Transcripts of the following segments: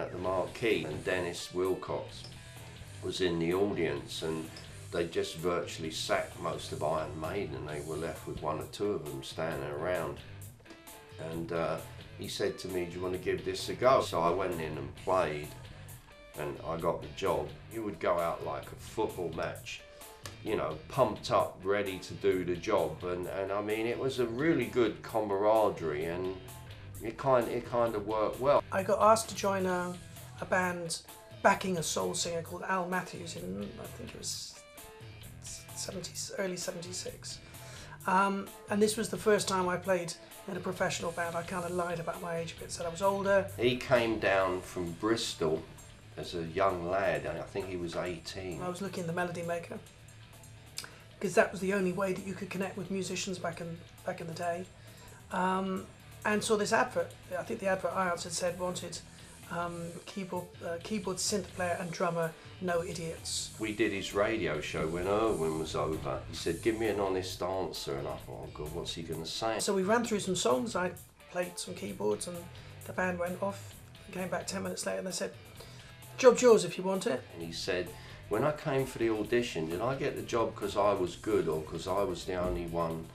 at the Marquee, and Dennis Wilcox was in the audience, and they just virtually sacked most of Iron Maiden, and they were left with one or two of them standing around. And he said to me, "Do you want to give this a go?" So I went in and played, and I got the job. You would go out like a football match, you know, pumped up, ready to do the job, and I mean, it was a really good camaraderie, and it kind of worked well. I got asked to join a band backing a soul singer called Al Matthews in, I think it was early 76. And this was the first time I played in a professional band. I kind of lied about my age a bit, said I was older. He came down from Bristol as a young lad, and I think he was 18. I was looking at the Melody Maker, because that was the only way that you could connect with musicians back in the day. And saw this advert. I think the advert I answered said wanted keyboard, synth player and drummer, no idiots. We did his radio show when Irwin was over. He said, "Give me an honest answer," and I thought, "Oh God, what's he going to say?" So we ran through some songs. I played some keyboards, and the band went off. Came back 10 minutes later, and they said, "Job's yours if you want it." And he said, "When I came for the audition, did I get the job because I was good or because I was the only one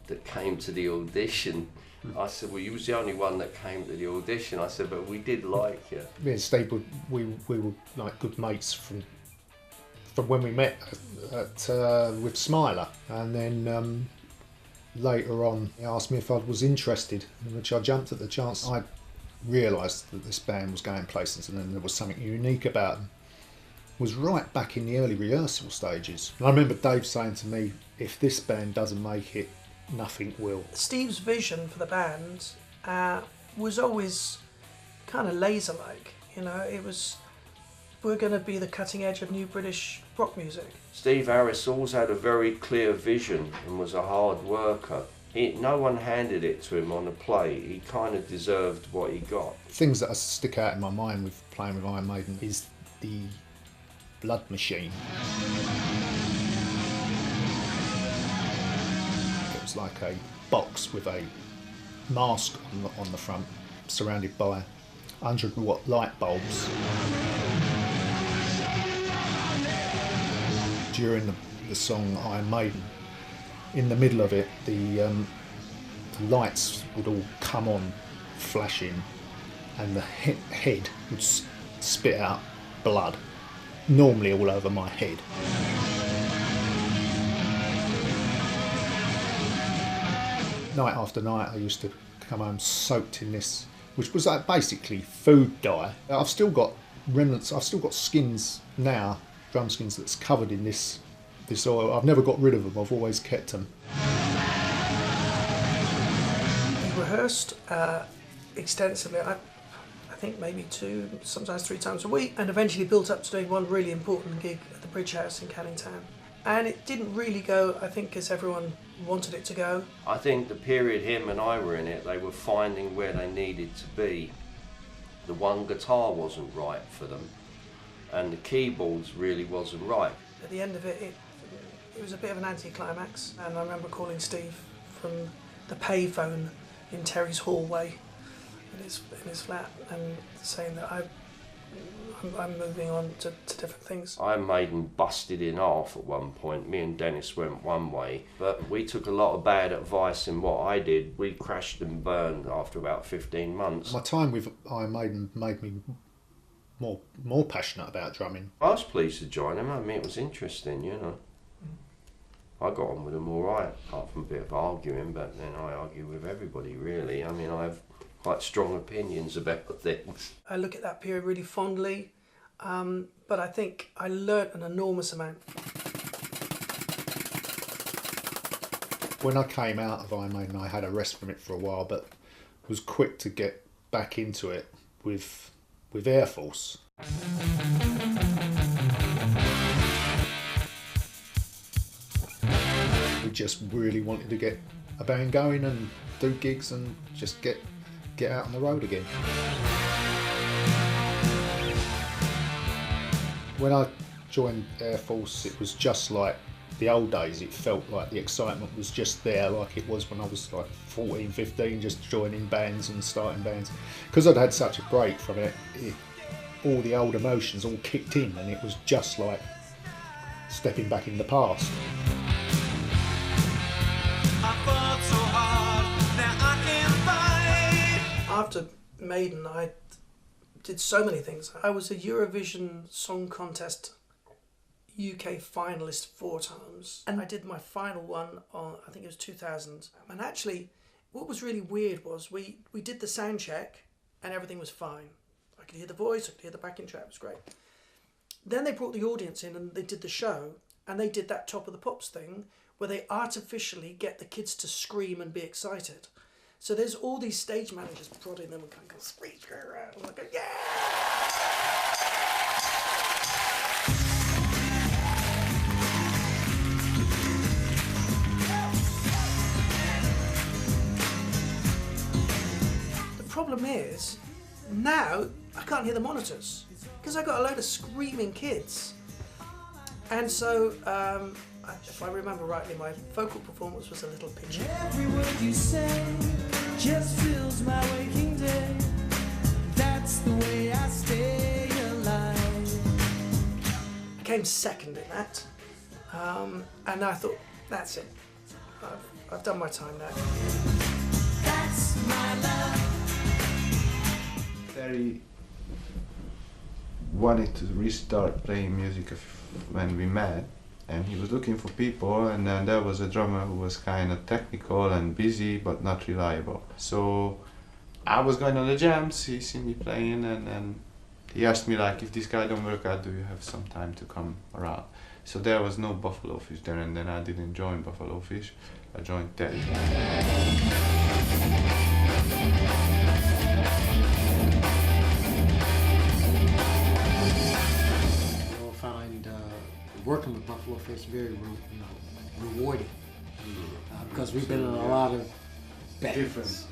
that came to the audition?" I said, "Well, you was the only one that came to the audition." I said, "But we did like you." Me and Steve, we were like good mates from when we met with Smiler, and then later on he asked me if I was interested, which I jumped at the chance. I realised that this band was going places, and then there was something unique about them. It was right back in the early rehearsal stages. And I remember Dave saying to me, "If this band doesn't make it, nothing will." Steve's vision for the band was always kind of laser-like. You know, it was, we're going to be the cutting edge of new British rock music. Steve Harris always had a very clear vision and was a hard worker. No one handed it to him on a play. He kind of deserved what he got. Things that stick out in my mind with playing with Iron Maiden is the Blood Machine. It was like a box with a mask on the front, surrounded by 100-watt light bulbs. During the song Iron Maiden, in the middle of it, the lights would all come on, flashing, and the head would spit out blood, normally all over my head. Night after night, I used to come home soaked in this, which was like basically food dye. I've still got remnants, I've still got skins now, drum skins that's covered in this oil. I've never got rid of them, I've always kept them. We rehearsed extensively, I think maybe 2, sometimes 3 times a week, and eventually built up to doing one really important gig at the Bridge House in Canning Town. And it didn't really go, I think, as everyone wanted it to go. I think the period him and I were in it, they were finding where they needed to be. The one guitar wasn't right for them, and the keyboards really wasn't right. At the end of it, it was a bit of an anticlimax, and I remember calling Steve from the payphone in Terry's hallway in his flat and saying that I'm moving on to different things. Iron Maiden busted in half at one point. Me and Dennis went one way, but we took a lot of bad advice in what I did. We crashed and burned after about 15 months. My time with Iron Maiden made me more passionate about drumming. I was pleased to join them. I mean, it was interesting, you know. I got on with them all right, apart from a bit of arguing, but then I argue with everybody, really. I mean, I have quite strong opinions about things. I look at that period really fondly, but I think I learnt an enormous amount. When I came out of Iron Maiden, I had a rest from it for a while, but was quick to get back into it with Air Force. We just really wanted to get a band going and do gigs and just get out on the road again. When I joined Air Force, it was just like the old days, it felt like the excitement was just there, like it was when I was like 14, 15, just joining bands and starting bands. Because I'd had such a break from it, all the old emotions all kicked in, and it was just like stepping back in the past. After Maiden, I did so many things. I was a Eurovision Song Contest UK finalist 4 times, and I did my final one on, I think it was 2000. And actually, what was really weird was we did the sound check and everything was fine. I could hear the voice, I could hear the backing track, it was great. Then they brought the audience in and they did the show, and they did that Top of the Pops thing where they artificially get the kids to scream and be excited. So there's all these stage managers prodding them and kind of screech around, and I go, yeah! The problem is, now I can't hear the monitors because I got a load of screaming kids. And so, if I remember rightly, my vocal performance was a little pitchy. Every word you say just fills my waking day. That's the way I stay alive. I came second in that, and I thought, that's it. I've done my time now. That's my love. Terry wanted to restart playing music when we met, and he was looking for people, and then there was a drummer who was kind of technical and busy but not reliable. So I was going on the jams, he seen me playing, and then he asked me like, if this guy don't work out, do you have some time to come around? So there was no Buffalo Fish there, and then I didn't join Buffalo Fish, I joined Terry. Working with Buffalo Fish very rewarding because we've been in a lot of bands. Different.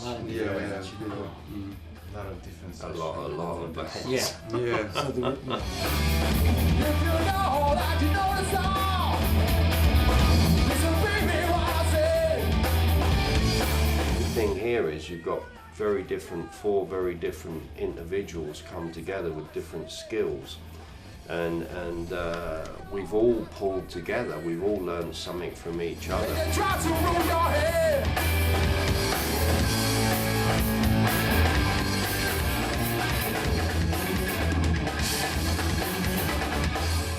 A lot of Yeah, different yeah, bands. a lot of different A sessions. lot of bands. Yeah. Yeah. So the, If you know that you know the song, listen to me what I say. The thing here is you've got four very different individuals come together with different skills. And we've all pulled together, we've all learned something from each other. They try to rule your head.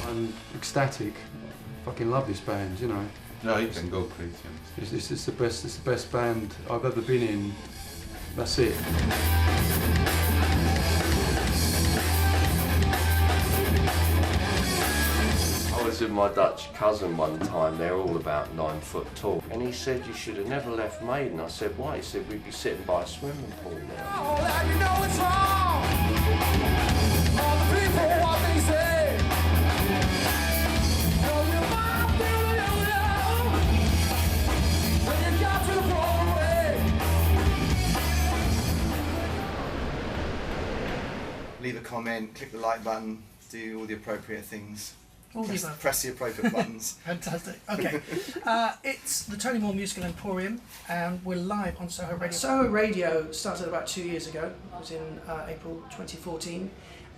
I'm ecstatic. I fucking love this band, you know. No, you can go crazy. It's the best band I've ever been in. That's it. I was with my Dutch cousin one time, they're all about 9 foot tall, and he said, you should have never left Maiden. I said, why? He said, we'd be sitting by a swimming pool now. All that you know it's wrong. All the people, what they say. Tell your mind, feel when you got to the wrong way. Leave a comment, click the like button, do all the appropriate things. All the above. Press the appropriate buttons. Fantastic. Okay. It's the Tony Moore Musical Emporium, and we're live on Soho Radio. Soho Radio started about 2 years ago. It was in April 2014.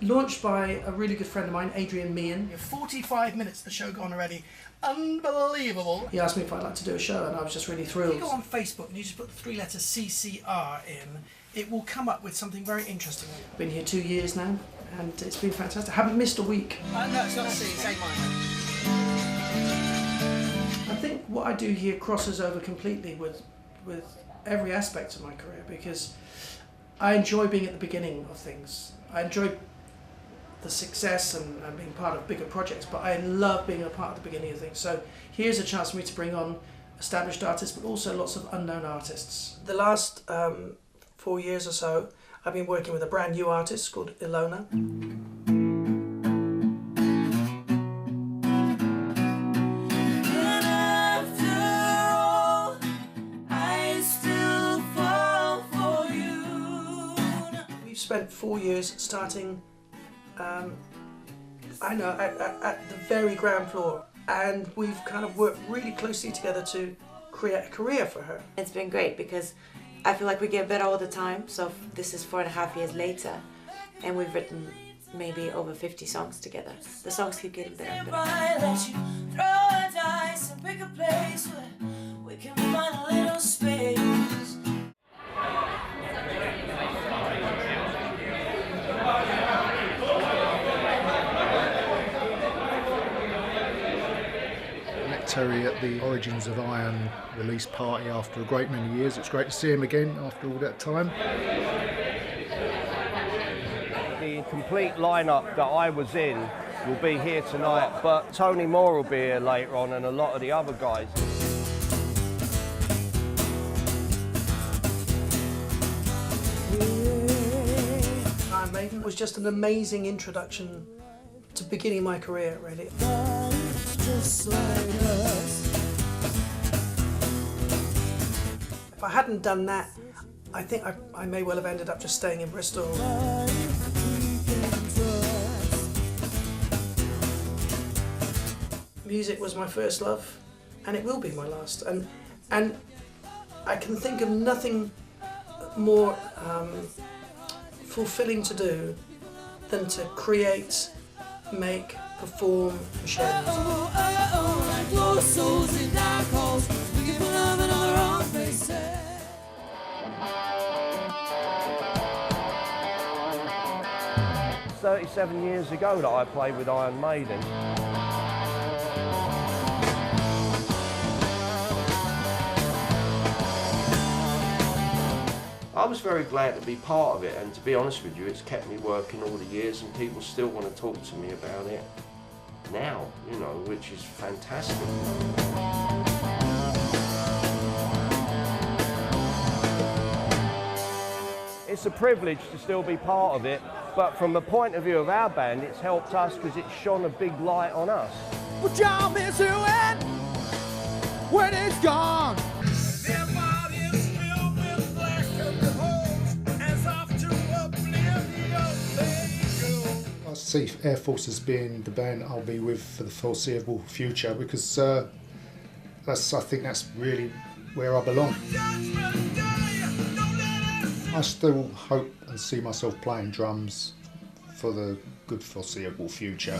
Launched by a really good friend of mine, Adrian Meehan. 45 minutes, the show gone already. Unbelievable. He asked me if I'd like to do a show, and I was just really thrilled. If you go on Facebook and you just put the 3 letters CCR in, it will come up with something very interesting. Been here 2 years now, and it's been fantastic. I haven't missed a week. no, it's not C, it's A minor. I think what I do here crosses over completely with every aspect of my career, because I enjoy being at the beginning of things. I enjoy the success and being part of bigger projects, but I love being a part of the beginning of things. So here's a chance for me to bring on established artists, but also lots of unknown artists. The last 4 years or so, I've been working with a brand new artist called Ilona. We've spent 4 years starting, at the very ground floor. and we've kind of worked really closely together to create a career for her. It's been great because I feel like we get better all the time. So this is 4.5 years later, and we've written maybe over 50 songs together. The songs keep getting better and better. Let you throw a dice and pick a place where we can find a little space. Terry at the Origins of Iron release party after a great many years. It's great to see him again after all that time. The complete lineup that I was in will be here tonight, but Tony Moore will be here later on and a lot of the other guys. Iron Maiden was just an amazing introduction to beginning my career, really. If I hadn't done that, I think I may well have ended up just staying in Bristol. Music was my first love, and it will be my last. And I can think of nothing more fulfilling to do than to create, make, perform, and share. Like lost souls in dark holes, looking for love in all the wrong places. 37 years ago that I played with Iron Maiden. I was very glad to be part of it, and to be honest with you, it's kept me working all the years, and people still want to talk to me about it now, you know, which is fantastic. It's a privilege to still be part of it, but from the point of view of our band, it's helped us because it's shone a big light on us. But y'all miss who and when it's gone. I see Air Force as being the band I'll be with for the foreseeable future, because I think that's really where I belong. I still hope and see myself playing drums for the good foreseeable future.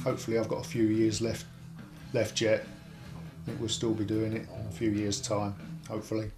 Hopefully I've got a few years left yet. I think we'll still be doing it in a few years' time, hopefully.